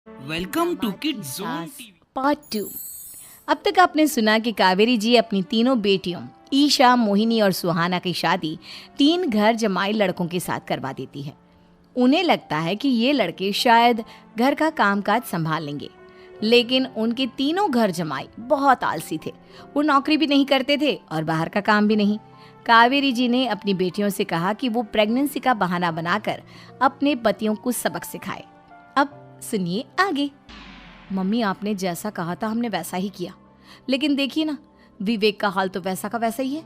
Welcome to kids zone. Part 2। अब तक आपने सुना कि कावेरी जी अपनी तीनों बेटियों ईशा, मोहिनी और सुहाना की शादी 3 घर जमाई लड़कों के साथ करवा देती है। उन्हें लगता है कि ये लड़के शायद घर का कामकाज संभाल लेंगे, लेकिन उनके तीनों घर जमाई बहुत आलसी थे। वो नौकरी भी नहीं करते थे और बाहर का काम भी नहीं। कावेरी जी ने अपनी बेटियों से कहा कि वो प्रेगनेंसी का बहाना बनाकर अपने पतियों को सबक सिखाए। अब सुनिए आगे। मम्मी, आपने जैसा कहा था हमने वैसा ही किया, लेकिन देखिए ना, विवेक का हाल तो वैसा का वैसा ही है।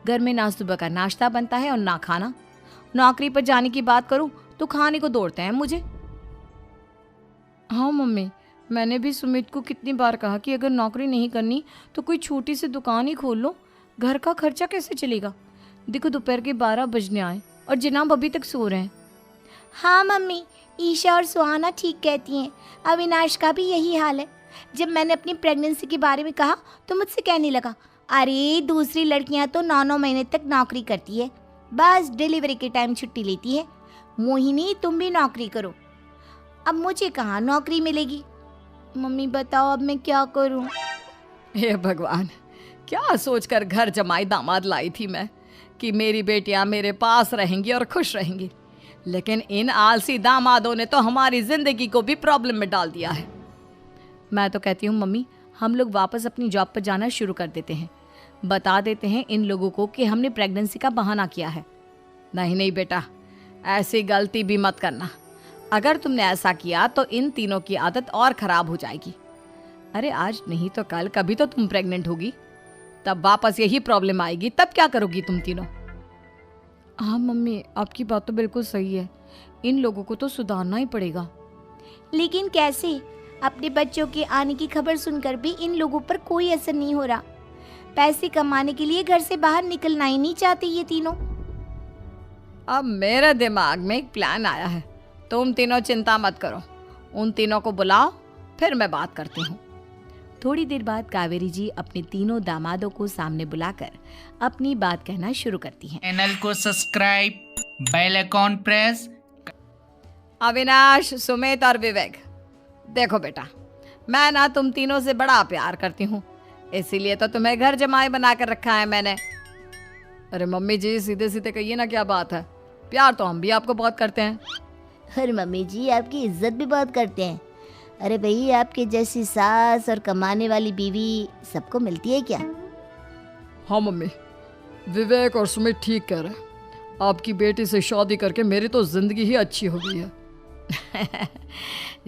घर में ना सुबह का नाश्ता बनता है और ना खाना। नौकरी पर जाने की बात करूं तो खाने को दौड़ते हैं मुझे। हाँ मम्मी, मैंने भी सुमित को कितनी बार कहा कि अगर नौकरी नहीं करनी तो कोई छोटी सी दुकान ही खोल लो। घर का खर्चा कैसे चलेगा? देखो दोपहर के 12 बजने आए और जनाब अभी तक सो रहे हैं। हाँ मम्मी, ईशा और सुहाना ठीक कहती हैं। अविनाश का भी यही हाल है। जब मैंने अपनी प्रेगनेंसी के बारे में कहा तो मुझसे कहने लगा, अरे दूसरी लड़कियां तो 9-9 महीने तक नौकरी करती है, बस डिलीवरी के टाइम छुट्टी लेती है। मोहिनी, तुम भी नौकरी करो। अब मुझे कहाँ नौकरी मिलेगी? मम्मी बताओ, अब मैं क्या करूँ? हे भगवान, क्या सोचकर घर जमाई दामाद लाई थी मैं कि मेरी बेटियां मेरे पास रहेंगी और खुश रहेंगी, लेकिन इन आलसी दामादों ने तो हमारी जिंदगी को भी प्रॉब्लम में डाल दिया है। मैं तो कहती हूँ मम्मी, हम लोग वापस अपनी जॉब पर जाना शुरू कर देते हैं। बता देते हैं इन लोगों को कि हमने प्रेगनेंसी का बहाना किया है। नहीं नहीं बेटा, ऐसी गलती भी मत करना। अगर तुमने ऐसा किया तो इन तीनों की आदत और खराब हो जाएगी। अरे आज नहीं तो कल कभी तो तुम प्रेग्नेंट होगी, तब वापस यही प्रॉब्लम आएगी। तब क्या करोगी तुम तीनों? हाँ मम्मी, आपकी बात तो बिल्कुल सही है। इन लोगों को तो सुधारना ही पड़ेगा। लेकिन कैसे? अपने बच्चों के आने की खबर सुनकर भी इन लोगों पर कोई असर नहीं हो रहा। पैसे कमाने के लिए घर से बाहर निकलना ही नहीं चाहते ये तीनों। अब मेरे दिमाग में एक प्लान आया है। तुम तीनों चिंता मत करो, उन तीनों को बुलाओ, फिर मैं बात करती हूँ। थोड़ी देर बाद कावेरी जी अपने तीनों दामादों को सामने बुलाकर अपनी बात कहना शुरू करती हैं। चैनल को subscribe, bell icon press. Avinash, Sumit और विवेक, देखो बेटा, मैं ना तुम तीनों से बड़ा प्यार करती हूँ, इसीलिए तो तुम्हें घर जमाई बना कर रखा है मैंने। अरे मम्मी जी, सीधे सीधे कहिए ना, क्या बात है? प्यार तो हम भी आपको बहुत करते हैं। अरे मम्मी जी, आपकी इज्जत भी बहुत करते हैं। अरे भाई, आपके जैसी सास और कमाने वाली बीवी सबको मिलती है क्या? हाँ मम्मी, विवेक और सुमित ठीक कह रहे हैं। आपकी बेटी से शादी करके मेरी तो जिंदगी ही अच्छी हो गई है।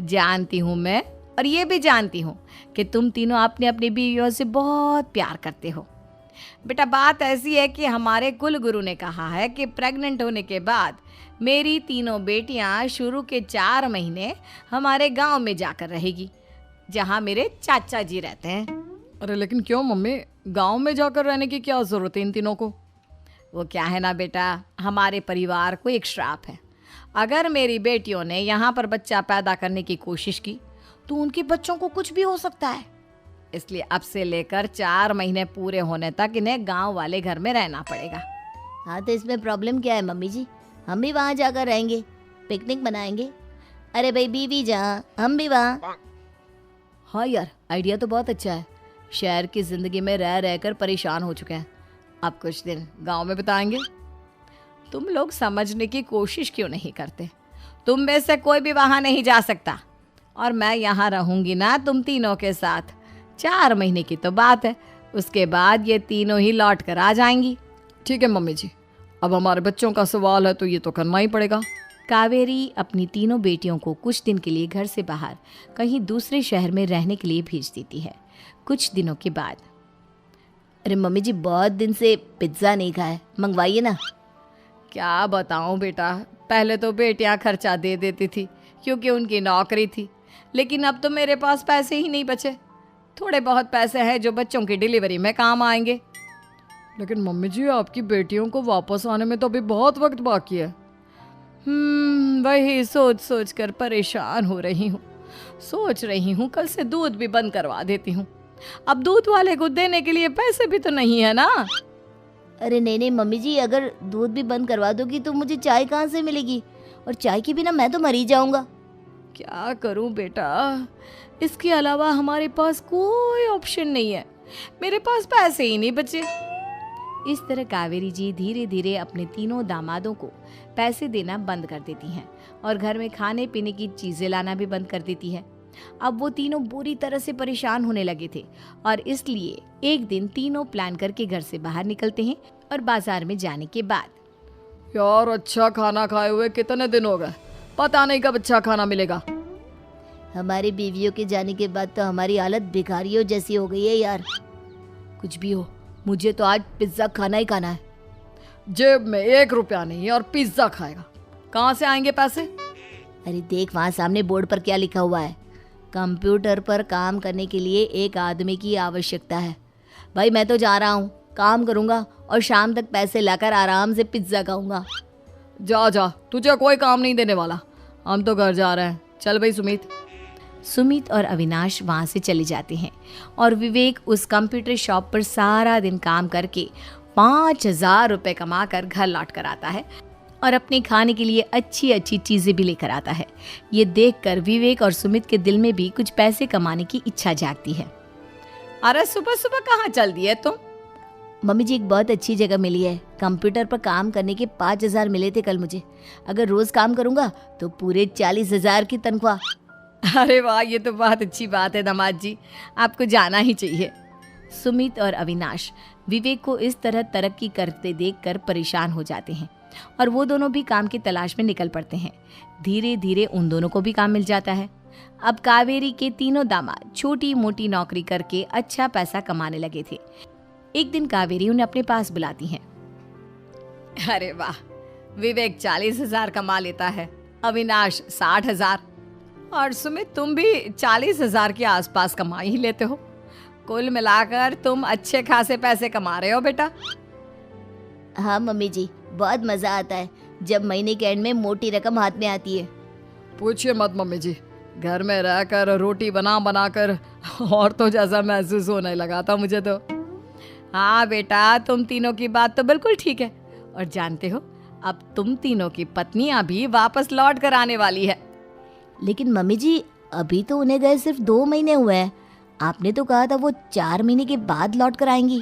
जानती हूँ मैं, और ये भी जानती हूँ कि तुम तीनों अपने अपनी बीवियों से बहुत प्यार करते हो। बेटा, बात ऐसी है कि हमारे कुल गुरु ने कहा है कि प्रेग्नेंट होने के बाद मेरी तीनों बेटियां शुरू के 4 महीने हमारे गांव में जाकर रहेगी, जहां मेरे चाचा जी रहते हैं। अरे लेकिन क्यों मम्मी, गांव में जाकर रहने की क्या जरूरत है इन तीनों को? वो क्या है ना बेटा, हमारे परिवार को एक श्राप है। अगर मेरी बेटियों ने यहाँ पर बच्चा पैदा करने की कोशिश की तो उनके बच्चों को कुछ भी हो सकता है। इसलिए अब से लेकर 4 महीने पूरे होने तक इन्हें गांव वाले घर में रहना पड़ेगा। हाँ तो इसमें प्रॉब्लम क्या है मम्मी जी? हम भी वहाँ जाकर रहेंगे, पिकनिक मनाएंगे। अरे भाई, बीवी जहाँ हम भी वहाँ। हाँ यार, आइडिया तो बहुत अच्छा है। शहर की जिंदगी में रह रहकर परेशान हो चुके हैं, अब कुछ दिन गांव में बिताएंगे। तुम लोग समझने की कोशिश क्यों नहीं करते? तुम में से कोई भी वहां नहीं जा सकता, और मैं यहाँ रहूंगी ना तुम तीनों के साथ। 4 महीने की तो बात है, उसके बाद ये तीनों ही लौट कर आ जाएंगी। ठीक है मम्मी जी, अब हमारे बच्चों का सवाल है तो ये तो करना ही पड़ेगा। कावेरी अपनी तीनों बेटियों को कुछ दिन के लिए घर से बाहर कहीं दूसरे शहर में रहने के लिए भेज देती है। कुछ दिनों के बाद, अरे मम्मी जी, बहुत दिन से पिज्ज़ा नहीं खाया, मंगवाइए ना। क्या बताऊं बेटा, पहले तो बेटियां खर्चा दे देती थी क्योंकि उनकी नौकरी थी, लेकिन अब तो मेरे पास पैसे ही नहीं बचे। थोड़े बहुत पैसे हैं जो बच्चों की डिलीवरी में काम आएंगे। लेकिन मम्मी जी, आपकी बेटियों को वापस आने में तो अभी बहुत वक्त बाकी है। वही सोच सोच कर परेशान हो रही हूँ। सोच रही हूँ कल से दूध भी बंद करवा देती हूँ। अब दूध वाले को देने के लिए पैसे भी तो नहीं है ना। अरे नहीं नहीं मम्मी जी, अगर दूध भी बंद करवा दोगी तो मुझे चाय कहाँ से मिलेगी? और चाय के बिना मैं तो मर ही जाऊंगा। क्या करूं बेटा, इसके अलावा हमारे पास कोई ऑप्शन नहीं है, मेरे पास पैसे ही नहीं बचे। इस तरह कावेरी जी धीरे धीरे अपने तीनों दामादों को पैसे देना बंद कर देती हैं और घर में खाने पीने की चीजें लाना भी बंद कर देती है। अब वो तीनों बुरी तरह से परेशान होने लगे थे और इसलिए एक दिन तीनों प्लान करके घर से बाहर निकलते हैं और बाजार में जाने के बाद यार अच्छा खाना खाए हुए कितने दिन हो गए, पता नहीं कब अच्छा खाना मिलेगा। हमारी बीवियों के जाने के बाद तो हमारी हालत भिखारियों जैसी हो गई है यार। कुछ भी हो, मुझे तो आज पिज्जा खाना ही खाना है। जेब में 1 रुपया नहीं है और पिज्जा खाएगा, कहाँ से आएंगे पैसे? अरे देख वहाँ सामने बोर्ड पर क्या लिखा हुआ है, कंप्यूटर पर काम करने के लिए एक आदमी की आवश्यकता है। भाई मैं तो जा रहा हूँ, काम करूँगा और शाम तक पैसे लाकर आराम से पिज्ज़ा खाऊंगा। जा जा, तुझे कोई काम नहीं देने वाला, हम तो घर जा रहे हैं। चल भाई सुमित। सुमित और अविनाश वहाँ से चले जाते हैं और विवेक उस कंप्यूटर शॉप पर सारा दिन काम करके 5,000 रुपये कमा कर घर लौट कर आता है और अपने खाने के लिए अच्छी अच्छी चीज़ें भी लेकर आता है। ये देखकर विवेक और सुमित के दिल में भी कुछ पैसे कमाने की इच्छा जागती है। अरे सुबह सुबह कहाँ चल दिए तुम? मम्मी जी एक बहुत अच्छी जगह मिली है, कंप्यूटर पर काम करने के 5,000 मिले थे कल मुझे। अगर रोज काम करूंगा तो पूरे 40,000 की तनख्वाह। अरे वाह, ये तो बहुत अच्छी बात है दामाद जी, आपको जाना ही चाहिए। सुमित और अविनाश विवेक को इस तरह तरक्की करते देखकर परेशान हो जाते हैं और वो दोनों भी काम की तलाश में निकल पड़ते हैं। धीरे धीरे उन दोनों को भी काम मिल जाता है। अब कावेरी के तीनों दामाद छोटी मोटी नौकरी करके अच्छा पैसा कमाने लगे थे। एक दिन कावेरी उन्हें अपने पास बुलाती हैं। अरे वाह, विवेक 40,000 कमा लेता है, अविनाश 60,000 और सुमित तुम भी 40,000 के आसपास कमा ही लेते हो। कुल मिलाकर तुम अच्छे खासे पैसे कमा रहे हो बेटा। हाँ मम्मी जी, बहुत मजा आता है जब महीने के एंड में मोटी रकम हाथ में आती है। पूछिए मत मम्मी जी, घर में रहकर रोटी बना बना कर और तो जैसा महसूस होने लगा था मुझे तो। हाँ बेटा, तुम तीनों की बात तो बिल्कुल ठीक है और जानते हो अब तुम तीनों की पत्नियां भी वापस लौट कर आने वाली है। लेकिन मम्मी जी अभी तो उन्हें गए सिर्फ 2 महीने हुए हैं, आपने तो कहा था वो 4 महीने के बाद लौट कर आएंगी।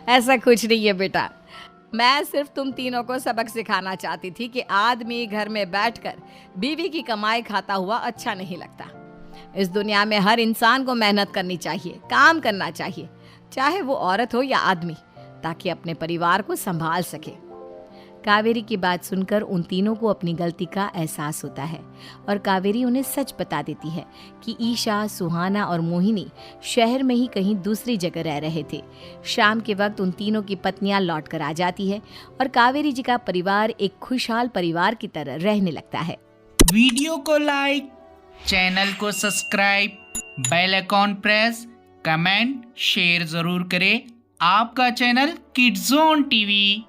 ऐसा कुछ नहीं है बेटा, मैं सिर्फ तुम तीनों को सबक सिखाना चाहती थी कि आदमी घर में बैठकर बीवी की कमाई खाता हुआ अच्छा नहीं लगता। इस दुनिया में हर इंसान को मेहनत करनी चाहिए, काम करना चाहिए, चाहे वो औरत हो या आदमी, ताकि अपने परिवार को संभाल सके। कावेरी की बात सुनकर उन तीनों को अपनी गलती का एहसास होता है और कावेरी उन्हें सच बता देती है कि ईशा, सुहाना और मोहिनी शहर में ही कहीं दूसरी जगह रह रहे थे। शाम के वक्त उन तीनों की पत्नियां लौट कर आ जाती है और कावेरी जी का परिवार एक खुशहाल परिवार की तरह रहने लगता है। वीडियो को लाइक, चैनल को subscribe, bell icon press, comment share जरूर करें। आपका चैनल किड्स ज़ोन टीवी।